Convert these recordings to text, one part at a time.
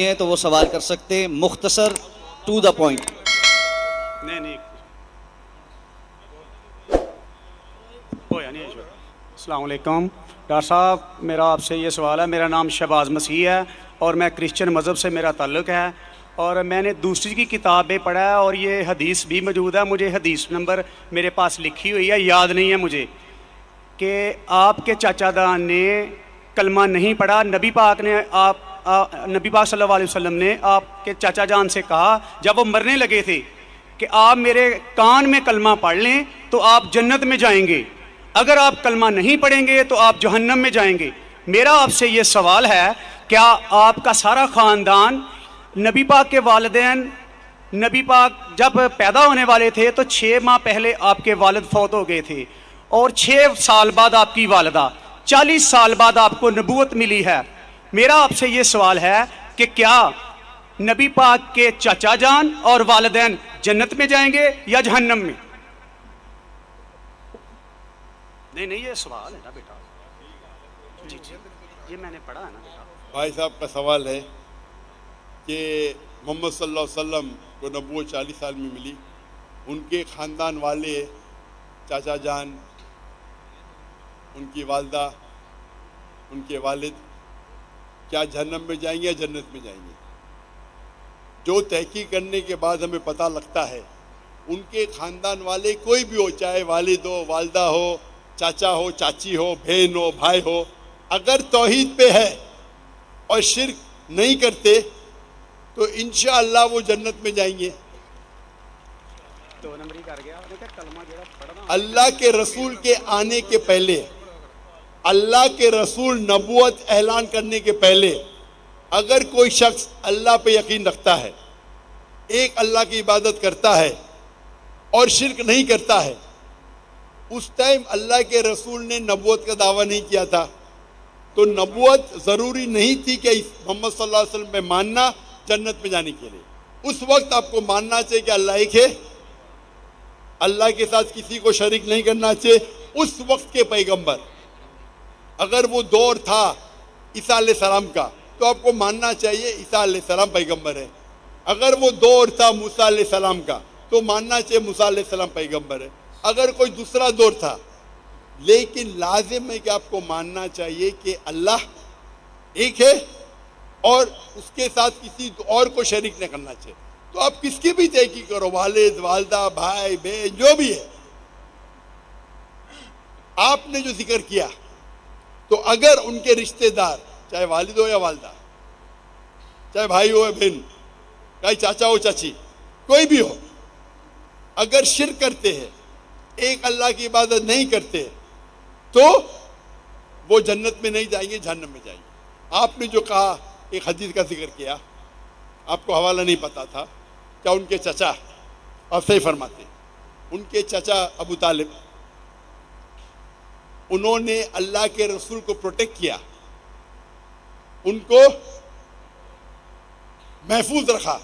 ہیں تو وہ سوال کر سکتے ہیں، مختصر ٹو دا پوائنٹ. نہیں السلام علیکم ڈاکٹر صاحب، میرا آپ سے یہ سوال ہے. میرا نام شہباز مسیح ہے اور میں کرسچن مذہب سے میرا تعلق ہے، اور میں نے دوسری کی کتابیں پڑھا ہے اور یہ حدیث بھی موجود ہے. مجھے حدیث نمبر میرے پاس لکھی ہوئی ہے، یاد نہیں ہے مجھے، کہ آپ کے چاچا دان نے کلمہ نہیں پڑھا. نبی پاک صلی اللہ علیہ وسلم نے آپ کے چاچا جان سے کہا جب وہ مرنے لگے تھے کہ آپ میرے کان میں کلمہ پڑھ لیں تو آپ جنت میں جائیں گے، اگر آپ کلمہ نہیں پڑھیں گے تو آپ جہنم میں جائیں گے. میرا آپ سے یہ سوال ہے، کیا آپ کا سارا خاندان، نبی پاک کے والدین، نبی پاک جب پیدا ہونے والے تھے تو 6 ماہ پہلے آپ کے والد فوت ہو گئے تھے، اور 6 سال بعد آپ کی والدہ، 40 سال بعد آپ کو نبوت ملی ہے. میرا آپ سے یہ سوال ہے کہ کیا نبی پاک کے چاچا جان اور والدین جنت میں جائیں گے یا جہنم میں؟ نہیں یہ سوال ہے نا بیٹا. جی یہ میں نے پڑھا ہے نا بیٹا. بھائی صاحب کا سوال ہے کہ محمد صلی اللہ علیہ وسلم کو نبوت 40 سال میں ملی، ان کے خاندان والے، چاچا جان، ان کی والدہ، ان کے والد کیا جہنم میں جائیں گے یا جنت میں جائیں گے؟ جو تحقیق کرنے کے بعد ہمیں پتہ لگتا ہے، ان کے خاندان والے کوئی بھی ہو، چاہے والد ہو، والدہ ہو، چاچا ہو، چاچی ہو، بہن ہو، بھائی ہو، اگر توحید پہ ہے اور شرک نہیں کرتے تو انشاءاللہ وہ جنت میں جائیں گے. اللہ کے رسول کے آنے کے پہلے، اللہ کے رسول نبوت اعلان کرنے کے پہلے، اگر کوئی شخص اللہ پہ یقین رکھتا ہے، ایک اللہ کی عبادت کرتا ہے اور شرک نہیں کرتا ہے، اس ٹائم اللہ کے رسول نے نبوت کا دعویٰ نہیں کیا تھا، تو نبوت ضروری نہیں تھی کہ محمد صلی اللہ علیہ وسلم پہ ماننا جنت میں جانے کے لیے. اس وقت آپ کو ماننا چاہیے کہ اللہ ایک ہے، اللہ کے ساتھ کسی کو شریک نہیں کرنا چاہیے. اس وقت کے پیغمبر، اگر وہ دور تھا عیسیٰ علیہ السلام کا تو آپ کو ماننا چاہیے عیسیٰ علیہ السلام پیغمبر ہے. اگر وہ دور تھا موسیٰ علیہ السلام کا تو ماننا چاہیے موسیٰ علیہ السلام پیغمبر ہے. اگر کوئی دوسرا دور تھا، لیکن لازم ہے کہ آپ کو ماننا چاہیے کہ اللہ ایک ہے اور اس کے ساتھ کسی اور کو شریک نہیں کرنا چاہیے. تو آپ کس کی بھی تحقیق کرو، والد، والدہ، بھائی، بہن، جو بھی ہے، آپ نے جو ذکر کیا، تو اگر ان کے رشتہ دار، چاہے والد ہو یا والدہ، چاہے بھائی ہو یا بہن، چاہے چاچا ہو چاچی، کوئی بھی ہو، اگر شرک کرتے ہیں، ایک اللہ کی عبادت نہیں کرتے، تو وہ جنت میں نہیں جائیں گے، جہنم میں جائیں گے. آپ نے جو کہا، ایک حدیث کا ذکر کیا، آپ کو حوالہ نہیں پتا تھا، کیا ان کے چچا، آپ صحیح فرماتے ہیں، ان کے چچا ابو طالب، انہوں نے اللہ کے رسول کو پروٹیکٹ کیا، ان کو محفوظ رکھا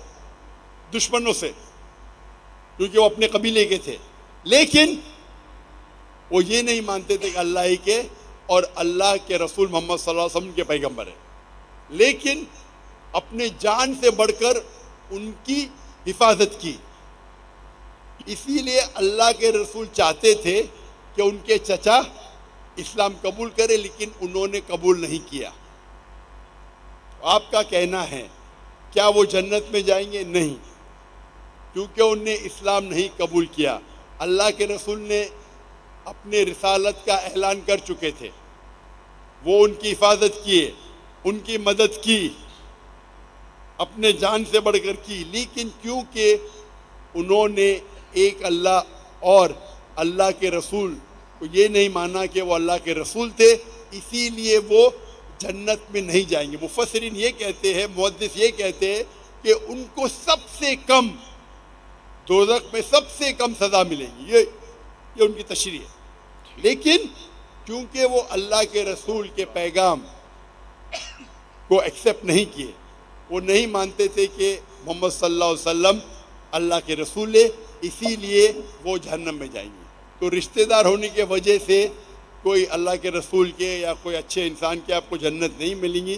دشمنوں سے، کیونکہ وہ اپنے قبیلے کے تھے. لیکن وہ یہ نہیں مانتے تھے کہ اللہ ہی کے اور اللہ کے رسول محمد صلی اللہ علیہ وسلم کے پیغمبر ہیں، لیکن اپنے جان سے بڑھ کر ان کی حفاظت کی. اسی لیے اللہ کے رسول چاہتے تھے کہ ان کے چچا اسلام قبول کرے، لیکن انہوں نے قبول نہیں کیا. آپ کا کہنا ہے کیا وہ جنت میں جائیں گے؟ نہیں، کیونکہ انہوں نے اسلام نہیں قبول کیا. اللہ کے رسول نے اپنے رسالت کا اعلان کر چکے تھے، وہ ان کی حفاظت کیے، ان کی مدد کی، اپنے جان سے بڑھ کر کی. لیکن کیونکہ انہوں نے ایک اللہ اور اللہ کے رسول کو یہ نہیں مانا کہ وہ اللہ کے رسول تھے، اسی لیے وہ جنت میں نہیں جائیں گے. مفسرین یہ کہتے ہیں، محدث یہ کہتے ہیں کہ ان کو سب سے کم دوزخ میں سب سے کم سزا ملے گی. یہ ان کی تشریح ہے. لیکن کیونکہ وہ اللہ کے رسول کے پیغام کو ایکسیپٹ نہیں کیے، وہ نہیں مانتے تھے کہ محمد صلی اللہ علیہ وسلم اللہ کے رسول ہے، اسی لیے وہ جہنم میں جائیں گے. تو رشتہ دار ہونے کی وجہ سے کوئی اللہ کے رسول کے یا کوئی اچھے انسان کے آپ کو جنت نہیں ملیں گی.